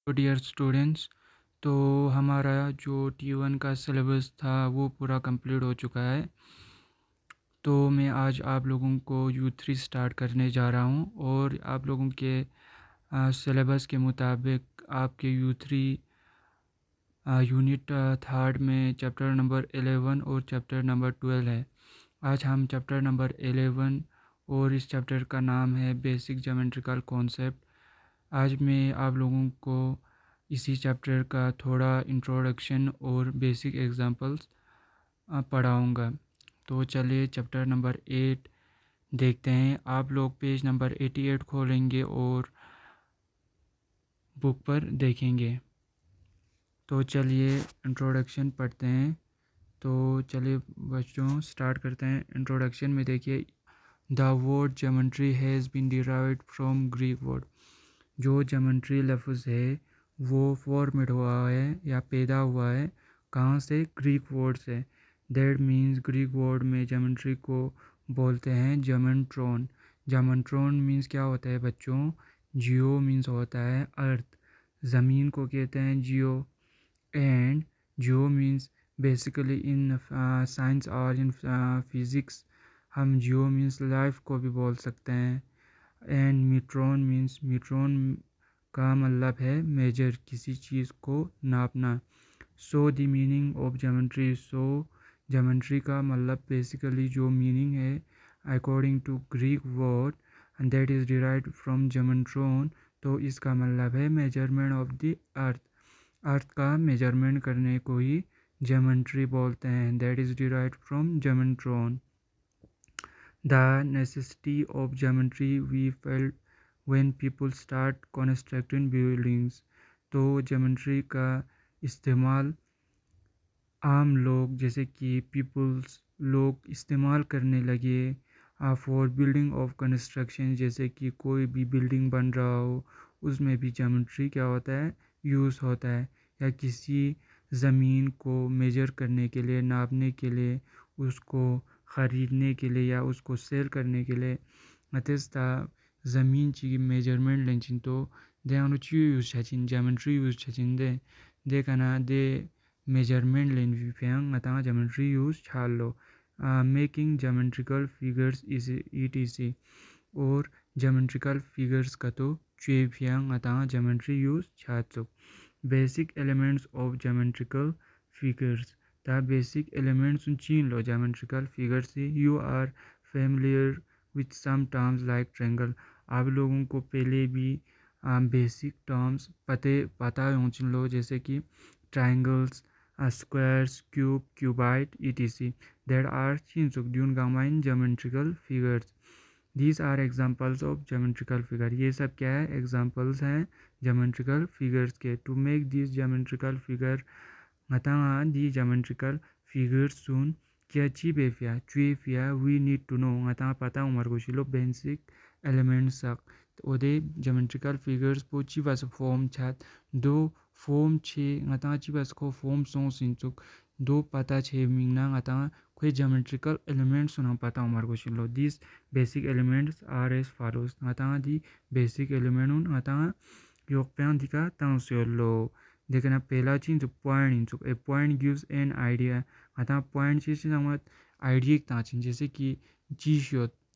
तो dear students, तो हमारा जो T1 का सिलेबस था वो पूरा कंप्लीट हो चुका है। तो मैं आज आप लोगों को U3 स्टार्ट करने जा रहा हूँ और आप लोगों के सिलेबस के मुताबिक आपके U3 यूनिट थर्ड में चैप्टर नंबर 11 और चैप्टर नंबर 12 है। आज हम चैप्टर नंबर 11 और इस चैप्टर का नाम है बेसिक ज्योमेट्रिकल कॉन्सेप्ट। आज मैं आप लोगों को इसी चैप्टर का थोड़ा इंट्रोडक्शन और बेसिक एग्जांपल्स पढ़ाऊँगा। तो चलिए चैप्टर नंबर 8 देखते हैं। आप लोग पेज नंबर 88 खोलेंगे और बुक पर देखेंगे। तो चलिए इंट्रोडक्शन पढ़ते हैं। तो चलिए बच्चों स्टार्ट करते हैं। इंट्रोडक्शन में देखिए, the word geometry has been derived from Greek word. जो ज्योमेट्री लफ्ज़ है वो फॉर्मेट हुआ है या पैदा हुआ है कहाँ से? ग्रीक वर्ड से। दैट मीन्स ग्रीक वर्ड में ज्योमेट्री को बोलते हैं ज्योमेट्रॉन। ज्योमेट्रॉन मीन्स क्या होता है बच्चों? जियो मीन्स होता है अर्थ, ज़मीन को कहते हैं geo. And geo means basically in science और इन फिज़िक्स हम जियो मीन्स लाइफ को भी बोल सकते हैं। एंड मीट्रॉन मीन्स, मीट्रॉन का मतलब है मेजर, किसी चीज़ को नापना। So the meaning of geometry, so geometry का मतलब बेसिकली जो मीनिंग है according to Greek word and that is derived from geometron. तो इसका मतलब है measurement of the earth. Earth का मेजरमेंट करने को ही ज्योमेट्री बोलते हैं। That is derived from geometron. The necessity of geometry we felt when people start constructing buildings। तो geometry का इस्तेमाल आम लोग जैसे कि पीपल्स लोग इस्तेमाल करने लगे फॉर बिल्डिंग ऑफ कंस्ट्रक्शन। जैसे कि कोई भी बिल्डिंग बन रहा हो उसमें भी ज्योमेट्री क्या होता है? यूज़ होता है। या किसी ज़मीन को मेजर करने के लिए, नापने के लिए, उसको ख़रीदने के लिए या उसको सेल करने के लिए अतस्ता ज़मीन ची मेजरमेंट लेंचिन तो दे अनु ची यूज़ छचिन ज्योमेट्री यूज़ छचिन दे कना दे मेजरमेंट लेन विफेंग अता ज्योमेट्री यूज़ छाल लो। Making geometrical figures is ETC। और ज्योमेट्रिकल फिगर्स का तो चुएफियांग अता ज्योमेट्री यूज़ छाचो। Basic elements of geometrical figures, the basic elements चीन लो ज्योमेट्रिकल फिगर्स से। You are familiar with some terms like triangle. आप लोगों को पहले भी बेसिक टर्म्स पता हों लो, जैसे कि triangles, squares, cube, cuboid ETC that are चिंसुक ड्यून गामाइन geometrical figures. These are examples of geometrical figure. ये सब क्या है? एग्जाम्पल्स हैं ज्योमेट्रिकल फिगर्स के। To make this geometrical figure ngata di geometrical figures soon kia chi befia chuefia we need to know ngata pata umar ko shilo basic elements sak ode geometrical figures po chi bas form chat do form che ngata chi bas ko form song sinchuk do pata che mingna ngata koi geometrical elements na pata umar ko shilo. These basic elements are as follows. ngata di basic element un ngata yokpyan dika tang lo देखना पहला चीज point A point gives an idea आता point चीज idea ताचिन जैसे कि चीज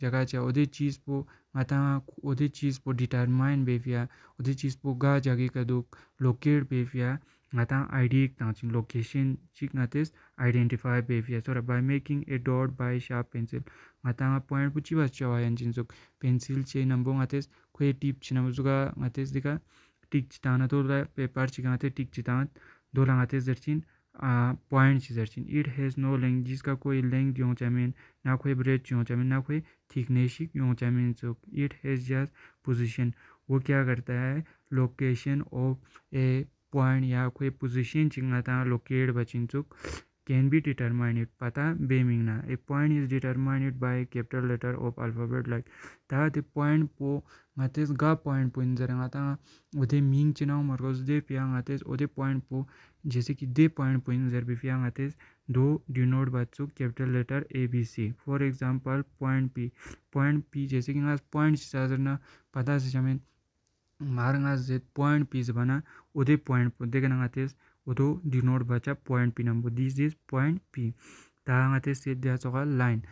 जगह चा ओदे चीज पो आता ओदे चीज पो डिटरमाइन बेफिया ओदे चीज पो गा जगह का दो लोकेट बेफिया आता आइडिया ताचिन लोकेशन चिक नातेस आइडेंटिफाई बेफिया। So by making a dot by sharp pencil आता पॉइंट पुची बस चवायन जिनसुक पेंसिल चे नंबो नातेस कोई टिप छिनमजुगा नातेस दिका टिक चिताना तो पेपर चिकाते टिक चितात दो लगाते जर्चिन पॉइंट जर्चिन। इट हैज़ नो लेंथ, जिसका कोई लेंथ यूँ चामीन ना कोई ब्रेथ यूँ चामीन ना कोई थिकनेस यूँ चामीन चुक। इट हैज़ जस्ट पोजीशन, वो क्या करता है? लोकेशन ऑफ ए पॉइंट या कोई पोजीशन चिंगाता लोकेट बचिन चुक can be determined pata bemingna a point is determined by capital letter of alphabet like ta the point po ngates ga point po injera ngata ode ming china margos de pia ngates ode point po जैसे कि दे point po injer bi pia ngates दो denote बच्चों capital letter ABC। For example point P जैसे कि ना point से ना पता से हमें maranga z point p bana ode point po de kana ngates odo denote bacha point p number this is point p ta ngates set dia choka line